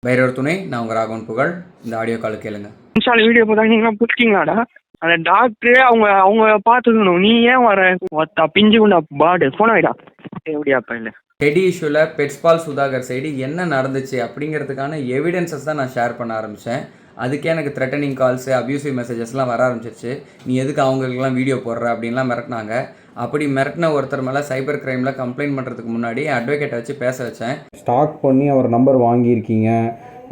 பைரவர் துணை, நான் உங்கள் ராகவன் புகழ். இந்த ஆடியோ கால் கேளுங்க. இன்ஸ்டால வீடியோ போட்டாங்கன்னா புடிச்சிங்களாடா? அந்த டாக்டரே அவங்க அவங்க பார்த்துக்கணும். நீ ஏன் வர பிஞ்சு கொண்டா பாடு போன வைடா எப்படியாப்பா இல்லை. டெடி இஷ்யூவில் பெட்ஸ்பால் சுதாகர் சைடு என்ன நடந்துச்சு அப்படிங்கிறதுக்கான எவிடன்சஸ் தான் நான் ஷேர் பண்ண ஆரம்பித்தேன். அதுக்கே எனக்கு த்ரெட்டனிங் கால்ஸு, அப்யூசிவ் மெசேஜஸ்லாம் வர ஆரம்பிச்சிருச்சு. நீ எதுக்கு அவங்களுக்குலாம் வீடியோ போடுற அப்படின்லாம் மிரட்டினாங்க. அப்படி மிரட்டின ஒருத்தர் மேலே சைபர் கிரைமில் கம்ப்ளைண்ட் பண்ணுறதுக்கு முன்னாடி அட்வொகேட்டை வச்சு பேச வச்சேன். ஸ்டாக் பண்ணி அவர் நம்பர் வாங்கியிருக்கீங்க,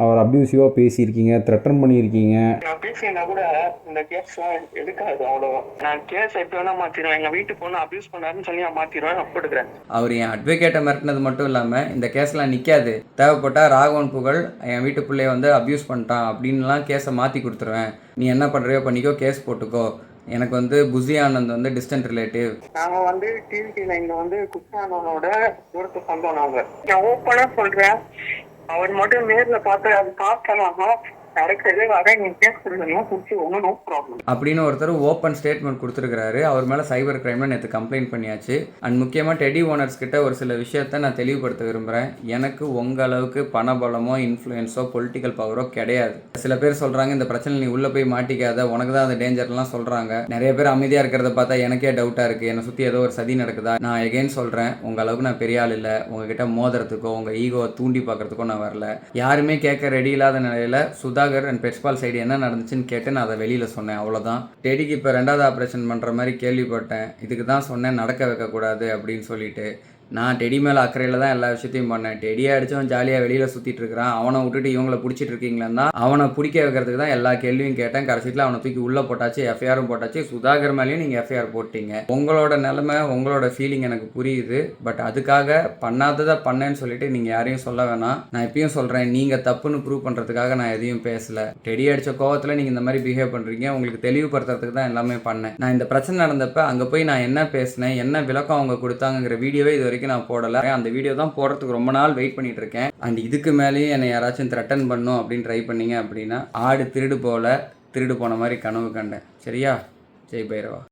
அவர் அப்யூசிவாக பேசியிருக்கீங்க, த்ரெட்டன் பண்ணியிருக்கீங்க. நான் பேசினா கூட இந்த கேஸ்லாம் எடுக்காது. அவ்வளோதான். நான் கேஸ் எப்படி வேணா மாற்றிடுவேன். எங்கள் வீட்டு பொண்ணு அப்யூஸ் பண்ணாருன்னு சொல்லி நான் மாற்றிடுவேன். நான் போட்டுக்கிறேன். அவர் என் அட்வொகேட்டை மிரட்டினது மட்டும் இல்லாமல் இந்த கேஸ்லாம் நிற்காது, தேவைப்பட்டால் ராகவன் புகழ் என் வீட்டு பிள்ளைய வந்து அப்யூஸ் பண்ணிட்டான் அப்படின்லாம் கேஸை மாற்றி கொடுத்துருவேன், நீ என்ன பண்ணுறியோ பண்ணிக்கோ, கேஸ் போட்டுக்கோ. எனக்கு வந்து புசி ஆனந்த் வந்து டிஸ்டன்ட் ரிலேட்டிவ். நாங்கள் வந்து டிவி லைனில் வந்து குஷானோட தூரத்து சொந்தம். நான் ஓப்பனாக சொல்கிறேன், அவர் மட்டும் நேரில் பார்த்து அது பார்க்கலாம் நடக்கிறது வர நீங்கள் கேஸ் கொடுங்க குடிச்சு ஒன்றும் நோ ப்ராப்ளம் அப்படின்னு ஒருத்தர் ஓப்பன் ஸ்டேட்மெண்ட் கொடுத்துருக்காரு. அவர் மேலே சைபர் கிரைமில் நேற்று கம்ப்ளைண்ட் பண்ணியாச்சு. அண்ட் முக்கியமாக டெடி ஓனர்ஸ் கிட்ட ஒரு சில விஷயத்த நான் தெளிவுபடுத்த விரும்புகிறேன். எனக்கு உங்கள் அளவுக்கு பணபலமோ இன்ஃப்ளூயன்ஸோ பொலிட்டிக்கல் பவரோ கிடையாது. சில பேர் சொல்கிறாங்க இந்த பிரச்சனை நீ உள்ளே போய் மாட்டிக்காத, உனக்கு தான் அந்த டேஞ்சர்லாம் சொல்கிறாங்க. நிறைய பேர் அமைதியாக இருக்கிறத பார்த்தா எனக்கே டவுட்டாக இருக்குது, என்னை சுற்றி ஏதோ ஒரு சதி நடக்குதா. நான் எகெயின் சொல்கிறேன், உங்கள் அளவுக்கு நான் பெரிய ஆள் இல்லை. உங்ககிட்ட மோதுறதுக்கோ உங்கள் ஈகோவை தூண்டி பார்க்குறதுக்கோ நான் வரல. யாருமே கேட்க ரெடி இல்லாத நிலையில் சுதாகர் அண்ட் பெட்ஸ்பால் சைடு என்ன நடந்துச்சுன்னு கேட்டு நான் அதை வெளியில் சொன்னேன், அவ்வளோதான். டெடிக்கு இப்போ 2வது ஆப்ரேஷன் பண்ணுற மாதிரி கேள்விப்பட்டேன். இதுக்கு தான் சொன்னேன் நடக்க வைக்கக்கூடாது அப்படின்னு சொல்லிட்டு. நான் டெடி மேலே அக்கறையில் தான் எல்லா விஷயத்தையும் பண்ணேன். டெடியை அடித்தவன் ஜாலியாக வெளியில் சுற்றிட்டு இருக்கிறான், அவனை விட்டுட்டு இவங்களை பிடிச்சிட்டு இருக்கீங்களா, அவனை பிடிக்க வைக்கிறதுக்கு தான் எல்லா கேள்வியும் கேட்டேன். கடைசியில் அவனை தூக்கி உள்ளே போட்டாச்சு, எஃப்ஐஆரும் போட்டாச்சு. சுதாகர் மேலேயும் நீங்கள் எஃப்ஐஆர் போட்டீங்க. உங்களோட நிலைமை, உங்களோட ஃபீலிங் எனக்கு புரியுது. பட் அதுக்காக பண்ணாததை பண்ணேன்னு சொல்லிட்டு நீங்கள் யாரையும் சொல்ல வேணாம். நான் இப்பயும் சொல்கிறேன், நீங்கள் தப்புன்னு ப்ரூவ் பண்ணுறதுக்காக நான் எதையும் பேசலை. டெடி அடித்த கோவத்தில் நீங்கள் இந்த மாதிரி பிஹேவ் பண்ணுறீங்க. உங்களுக்கு தெளிவுபடுத்துறதுக்கு தான் எல்லாமே பண்ணேன். நான் இந்த பிரச்சனை நடந்தப்போ அங்கே போய் நான் என்ன பேசினேன், என்ன விளக்கம் அவங்க கொடுத்தாங்கிற வீடியோவே இது வரைக்கும் நான் போடலை. அந்த வீடியோ தான் போடுறதுக்கு ரொம்ப நாள் வெயிட் பண்ணிட்டு இருக்கேன். அண்ட் இதுக்கு மேலேயும் என்னை யாராச்சும் த்ரெட்டன் பண்ணும் அப்படின்னு ட்ரை பண்ணீங்க அப்படின்னா, ஆடு திருடு போன மாதிரி கனவு கண்டேன். சரியா? ஜெய் பைரவா.